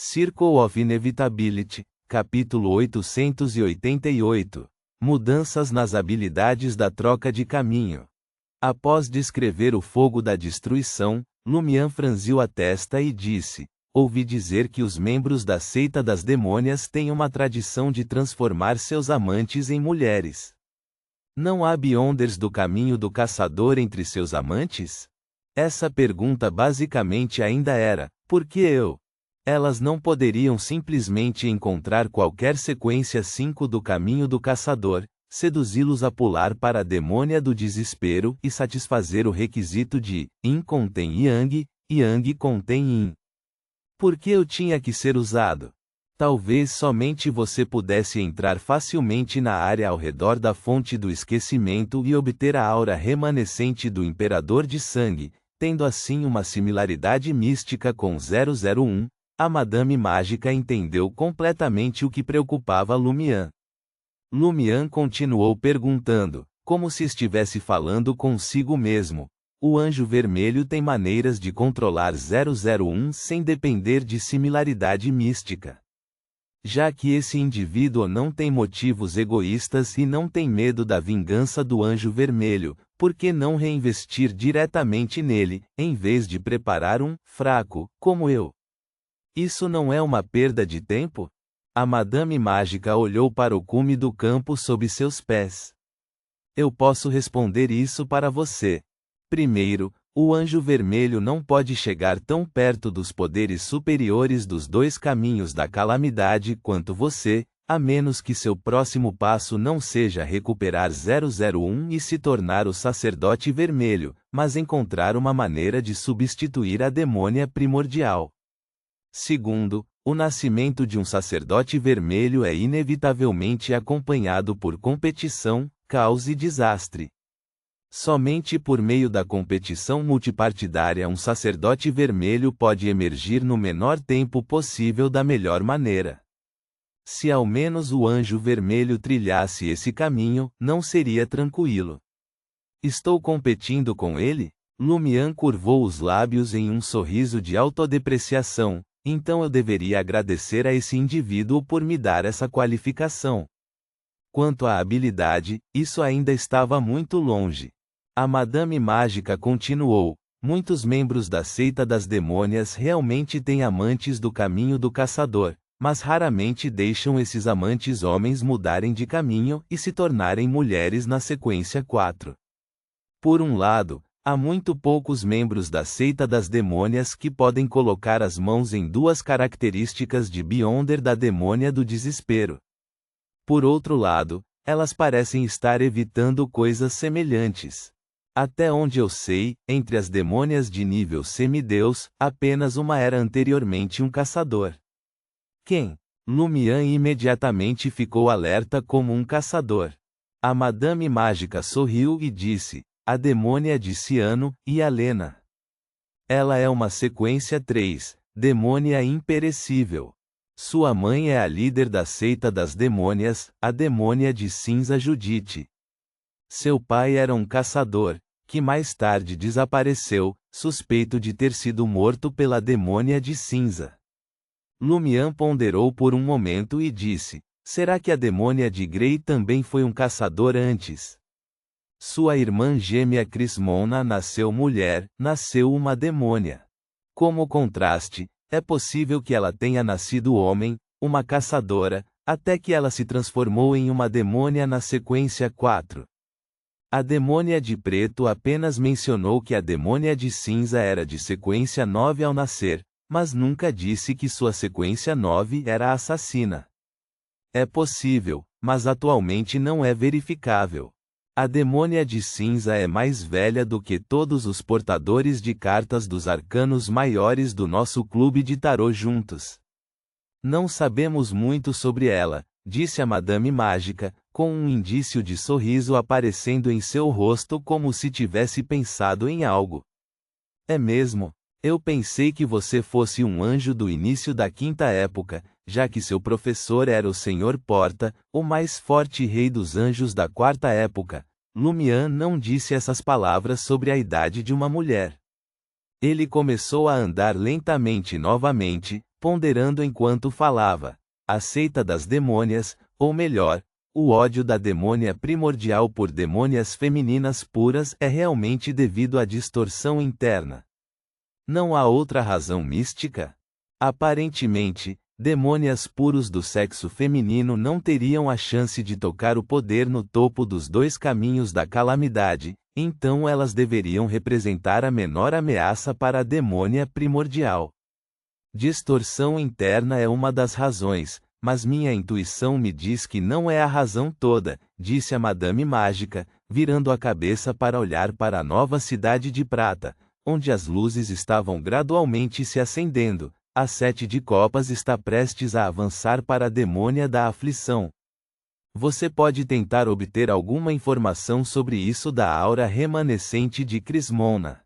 Circle of Inevitability, capítulo 888. Mudanças nas habilidades da troca de caminho. Após descrever o fogo da destruição, Lumian franziu a testa e disse: ouvi dizer que os membros da seita das demônias têm uma tradição de transformar seus amantes em mulheres. Não há Beyonders do caminho do caçador entre seus amantes? Essa pergunta basicamente ainda era: por que eu? Elas não poderiam simplesmente encontrar qualquer sequência 5 do caminho do caçador, seduzi-los a pular para a demônia do desespero e satisfazer o requisito de Yin contém Yang, Yang contém Yin. Por que eu tinha que ser usado? Talvez somente você pudesse entrar facilmente na área ao redor da fonte do esquecimento e obter a aura remanescente do Imperador de Sangue, tendo assim uma similaridade mística com 001. A Madame Mágica entendeu completamente o que preocupava Lumian. Lumian continuou perguntando, como se estivesse falando consigo mesmo: o Anjo Vermelho tem maneiras de controlar 001 sem depender de similaridade mística. Já que esse indivíduo não tem motivos egoístas e não tem medo da vingança do Anjo Vermelho, por que não reinvestir diretamente nele, em vez de preparar um fraco, como eu? Isso não é uma perda de tempo? A Madame Mágica olhou para o cume do campo sob seus pés. Eu posso responder isso para você. Primeiro, o Anjo Vermelho não pode chegar tão perto dos poderes superiores dos dois caminhos da calamidade quanto você, a menos que seu próximo passo não seja recuperar 001 e se tornar o Sacerdote Vermelho, mas encontrar uma maneira de substituir a demônia primordial. Segundo, o nascimento de um sacerdote vermelho é inevitavelmente acompanhado por competição, caos e desastre. Somente por meio da competição multipartidária um sacerdote vermelho pode emergir no menor tempo possível da melhor maneira. Se ao menos o Anjo Vermelho trilhasse esse caminho, não seria tranquilo. Estou competindo com ele? Lumian curvou os lábios em um sorriso de autodepreciação. Então eu deveria agradecer a esse indivíduo por me dar essa qualificação. Quanto à habilidade, isso ainda estava muito longe. A Madame Mágica continuou: muitos membros da seita das demônias realmente têm amantes do caminho do caçador, mas raramente deixam esses amantes homens mudarem de caminho e se tornarem mulheres na sequência 4. Por um lado, há muito poucos membros da seita das demônias que podem colocar as mãos em duas características de Beyonder da demônia do desespero. Por outro lado, elas parecem estar evitando coisas semelhantes. Até onde eu sei, entre as demônias de nível semideus, apenas uma era anteriormente um caçador. Quem? Lumian imediatamente ficou alerta como um caçador. A Madame Mágica sorriu e disse: a demônia de Ciano e Alena. Ela é uma sequência 3, demônia imperecível. Sua mãe é a líder da seita das demônias, a demônia de cinza Judite. Seu pai era um caçador, que mais tarde desapareceu, suspeito de ter sido morto pela demônia de cinza. Lumian ponderou por um momento e disse: será que a demônia de Grey também foi um caçador antes? Sua irmã gêmea Crismona nasceu mulher, nasceu uma demônia. Como contraste, é possível que ela tenha nascido homem, uma caçadora, até que ela se transformou em uma demônia na sequência 4. A demônia de preto apenas mencionou que a demônia de cinza era de sequência 9 ao nascer, mas nunca disse que sua sequência 9 era assassina. É possível, mas atualmente não é verificável. A demônia de cinza é mais velha do que todos os portadores de cartas dos arcanos maiores do nosso clube de tarô juntos. Não sabemos muito sobre ela, disse a Madame Mágica, com um indício de sorriso aparecendo em seu rosto como se tivesse pensado em algo. É mesmo? Eu pensei que você fosse um anjo do início da quinta época, já que seu professor era o Senhor Porta, o mais forte rei dos anjos da quarta época. Lumian não disse essas palavras sobre a idade de uma mulher. Ele começou a andar lentamente novamente, ponderando enquanto falava. A seita das demônias, ou melhor, o ódio da demônia primordial por demônias femininas puras é realmente devido à distorção interna. Não há outra razão mística? Aparentemente, demônias puros do sexo feminino não teriam a chance de tocar o poder no topo dos dois caminhos da calamidade, então elas deveriam representar a menor ameaça para a demônia primordial. Distorção interna é uma das razões, mas minha intuição me diz que não é a razão toda, disse a Madame Mágica, virando a cabeça para olhar para a nova cidade de prata, onde as luzes estavam gradualmente se acendendo. A 7 de copas está prestes a avançar para a demônia da aflição. Você pode tentar obter alguma informação sobre isso da aura remanescente de Crismona.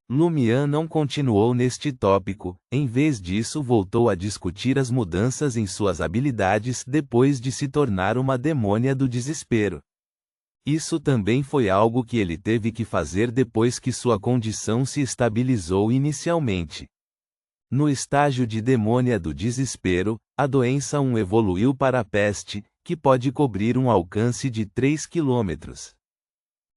Lumian não continuou neste tópico, em vez disso voltou a discutir as mudanças em suas habilidades depois de se tornar uma demônia do desespero. Isso também foi algo que ele teve que fazer depois que sua condição se estabilizou inicialmente. No estágio de demônia do desespero, a doença 1 evoluiu para a peste, que pode cobrir um alcance de 3 km.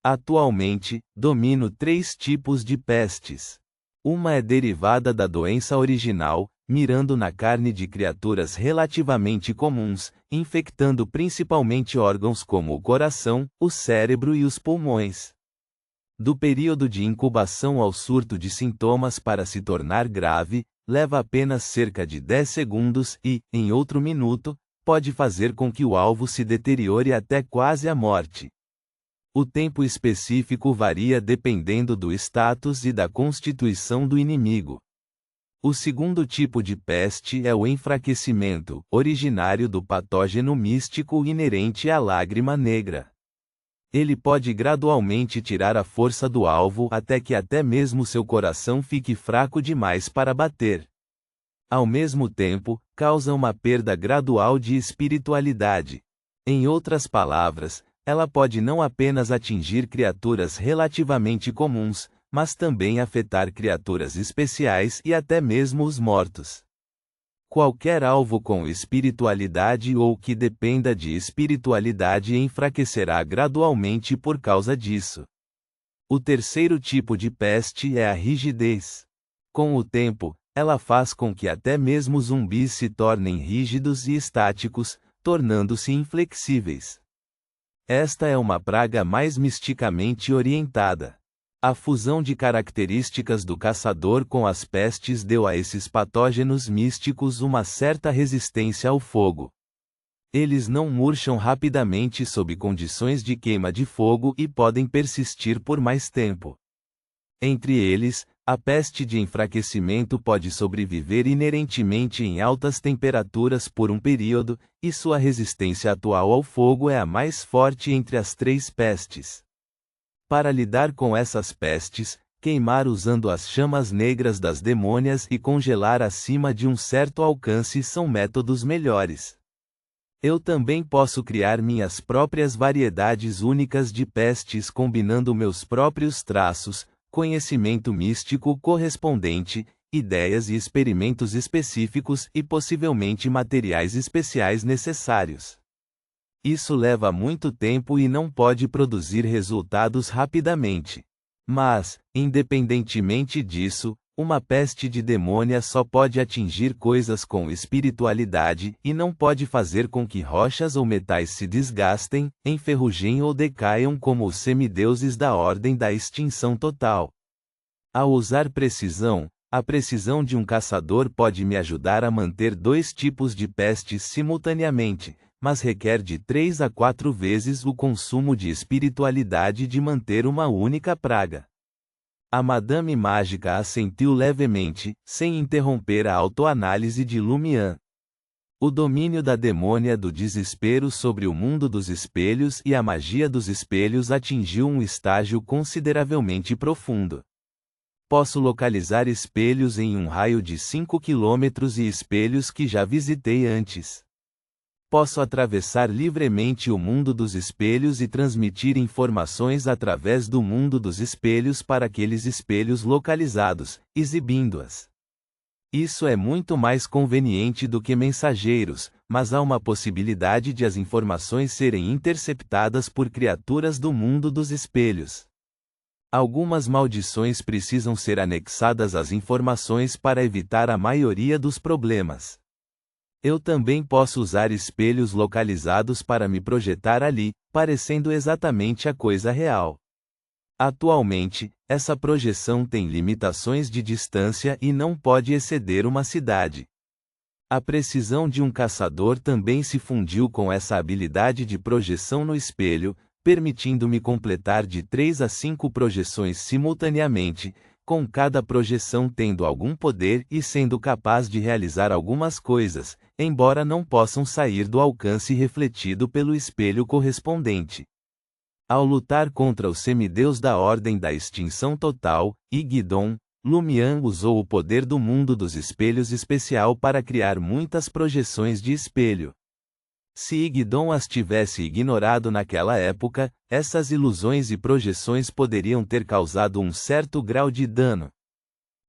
Atualmente, domino 3 tipos de pestes. Uma é derivada da doença original, mirando na carne de criaturas relativamente comuns, infectando principalmente órgãos como o coração, o cérebro e os pulmões. Do período de incubação ao surto de sintomas para se tornar grave, leva apenas cerca de 10 segundos e, em outro minuto, pode fazer com que o alvo se deteriore até quase a morte. O tempo específico varia dependendo do status e da constituição do inimigo. O segundo tipo de peste é o enfraquecimento, originário do patógeno místico inerente à lágrima negra. Ele pode gradualmente tirar a força do alvo até que até mesmo seu coração fique fraco demais para bater. Ao mesmo tempo, causa uma perda gradual de espiritualidade. Em outras palavras, ela pode não apenas atingir criaturas relativamente comuns, mas também afetar criaturas especiais e até mesmo os mortos. Qualquer alvo com espiritualidade ou que dependa de espiritualidade enfraquecerá gradualmente por causa disso. O terceiro tipo de peste é a rigidez. Com o tempo, ela faz com que até mesmo zumbis se tornem rígidos e estáticos, tornando-se inflexíveis. Esta é uma praga mais misticamente orientada. A fusão de características do caçador com as pestes deu a esses patógenos místicos uma certa resistência ao fogo. Eles não murcham rapidamente sob condições de queima de fogo e podem persistir por mais tempo. Entre eles, a peste de enfraquecimento pode sobreviver inerentemente em altas temperaturas por um período, e sua resistência atual ao fogo é a mais forte entre as 3 pestes. Para lidar com essas pestes, queimar usando as chamas negras das demônias e congelar acima de um certo alcance são métodos melhores. Eu também posso criar minhas próprias variedades únicas de pestes combinando meus próprios traços, conhecimento místico correspondente, ideias e experimentos específicos e possivelmente materiais especiais necessários. Isso leva muito tempo e não pode produzir resultados rapidamente. Mas, independentemente disso, uma peste de demônia só pode atingir coisas com espiritualidade e não pode fazer com que rochas ou metais se desgastem, enferrujem ou decaiam como os semideuses da ordem da extinção total. Ao usar precisão, a precisão de um caçador pode me ajudar a manter 2 tipos de pestes simultaneamente, mas requer de 3 a 4 vezes o consumo de espiritualidade de manter uma única praga. A Madame Mágica assentiu levemente, sem interromper a autoanálise de Lumian. O domínio da demônia do desespero sobre o mundo dos espelhos e a magia dos espelhos atingiu um estágio consideravelmente profundo. Posso localizar espelhos em um raio de 5 km e espelhos que já visitei antes. Posso atravessar livremente o mundo dos espelhos e transmitir informações através do mundo dos espelhos para aqueles espelhos localizados, exibindo-as. Isso é muito mais conveniente do que mensageiros, mas há uma possibilidade de as informações serem interceptadas por criaturas do mundo dos espelhos. Algumas maldições precisam ser anexadas às informações para evitar a maioria dos problemas. Eu também posso usar espelhos localizados para me projetar ali, parecendo exatamente a coisa real. Atualmente, essa projeção tem limitações de distância e não pode exceder uma cidade. A precisão de um caçador também se fundiu com essa habilidade de projeção no espelho, permitindo-me completar de 3 a 5 projeções simultaneamente, com cada projeção tendo algum poder e sendo capaz de realizar algumas coisas, embora não possam sair do alcance refletido pelo espelho correspondente. Ao lutar contra o semideus da Ordem da Extinção Total, Igidon, Lumian usou o poder do mundo dos espelhos especial para criar muitas projeções de espelho. Se Igidon as tivesse ignorado naquela época, essas ilusões e projeções poderiam ter causado um certo grau de dano.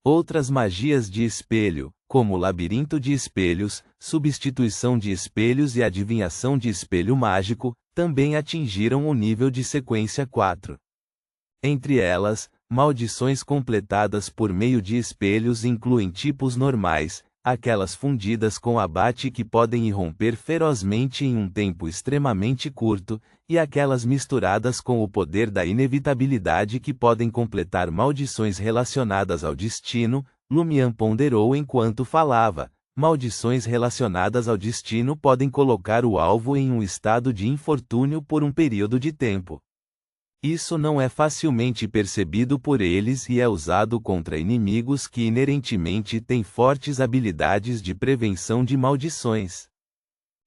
Outras magias de espelho, como labirinto de espelhos, substituição de espelhos e adivinhação de espelho mágico, também atingiram o nível de sequência 4. Entre elas, maldições completadas por meio de espelhos incluem tipos normais, aquelas fundidas com abate que podem irromper ferozmente em um tempo extremamente curto, e aquelas misturadas com o poder da inevitabilidade que podem completar maldições relacionadas ao destino. Lumian ponderou enquanto falava. Maldições relacionadas ao destino podem colocar o alvo em um estado de infortúnio por um período de tempo. Isso não é facilmente percebido por eles e é usado contra inimigos que inerentemente têm fortes habilidades de prevenção de maldições.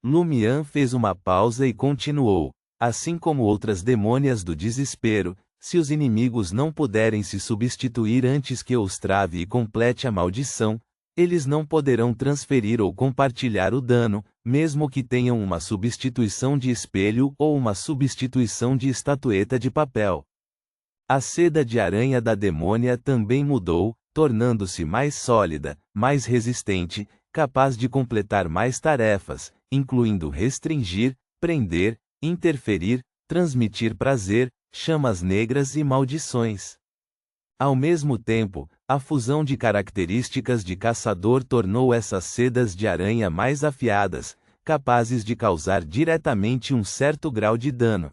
Lumian fez uma pausa e continuou. Assim como outras demônias do desespero, se os inimigos não puderem se substituir antes que eu os trave e complete a maldição, eles não poderão transferir ou compartilhar o dano, mesmo que tenham uma substituição de espelho ou uma substituição de estatueta de papel. A seda de aranha da demônia também mudou, tornando-se mais sólida, mais resistente, capaz de completar mais tarefas, incluindo restringir, prender, interferir, transmitir prazer, chamas negras e maldições. Ao mesmo tempo, a fusão de características de caçador tornou essas sedas de aranha mais afiadas, capazes de causar diretamente um certo grau de dano.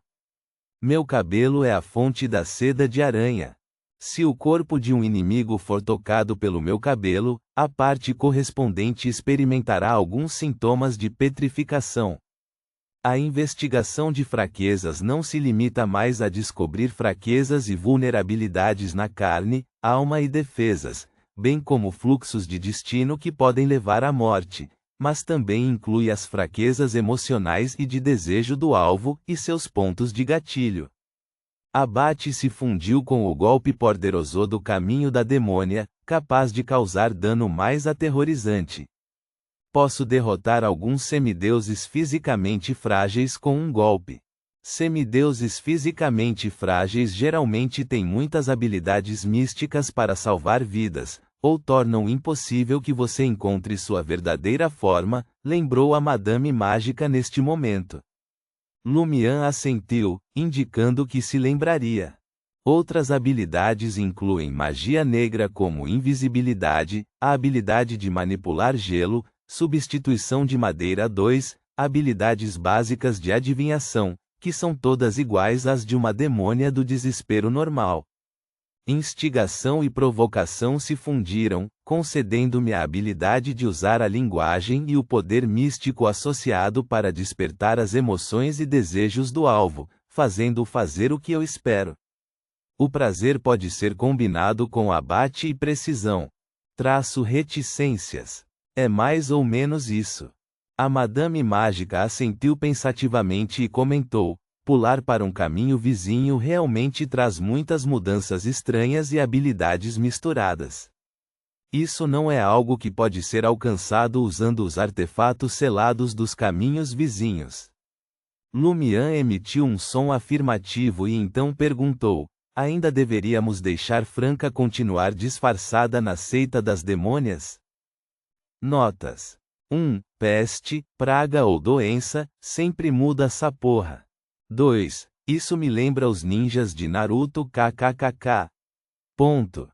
Meu cabelo é a fonte da seda de aranha. Se o corpo de um inimigo for tocado pelo meu cabelo, a parte correspondente experimentará alguns sintomas de petrificação. A investigação de fraquezas não se limita mais a descobrir fraquezas e vulnerabilidades na carne, alma e defesas, bem como fluxos de destino que podem levar à morte, mas também inclui as fraquezas emocionais e de desejo do alvo e seus pontos de gatilho. Abate se fundiu com o golpe poderoso do caminho da demônia, capaz de causar dano mais aterrorizante. Posso derrotar alguns semideuses fisicamente frágeis com um golpe. Semideuses fisicamente frágeis geralmente têm muitas habilidades místicas para salvar vidas, ou tornam impossível que você encontre sua verdadeira forma, lembrou a Madame Mágica neste momento. Lumian assentiu, indicando que se lembraria. Outras habilidades incluem magia negra como invisibilidade, a habilidade de manipular gelo, substituição de madeira 2, habilidades básicas de adivinhação, que são todas iguais às de uma demônia do desespero normal. Instigação e provocação se fundiram, concedendo-me a habilidade de usar a linguagem e o poder místico associado para despertar as emoções e desejos do alvo, fazendo-o fazer o que eu espero. O prazer pode ser combinado com abate e precisão. Traço reticências. É mais ou menos isso. A Madame Mágica assentiu pensativamente e comentou: pular para um caminho vizinho realmente traz muitas mudanças estranhas e habilidades misturadas. Isso não é algo que pode ser alcançado usando os artefatos selados dos caminhos vizinhos. Lumian emitiu um som afirmativo e então perguntou: ainda deveríamos deixar Franca continuar disfarçada na seita das demônias? Notas. 1. Peste, praga ou doença, sempre muda essa porra. 2. Isso me lembra os ninjas de Naruto kkkk. Ponto.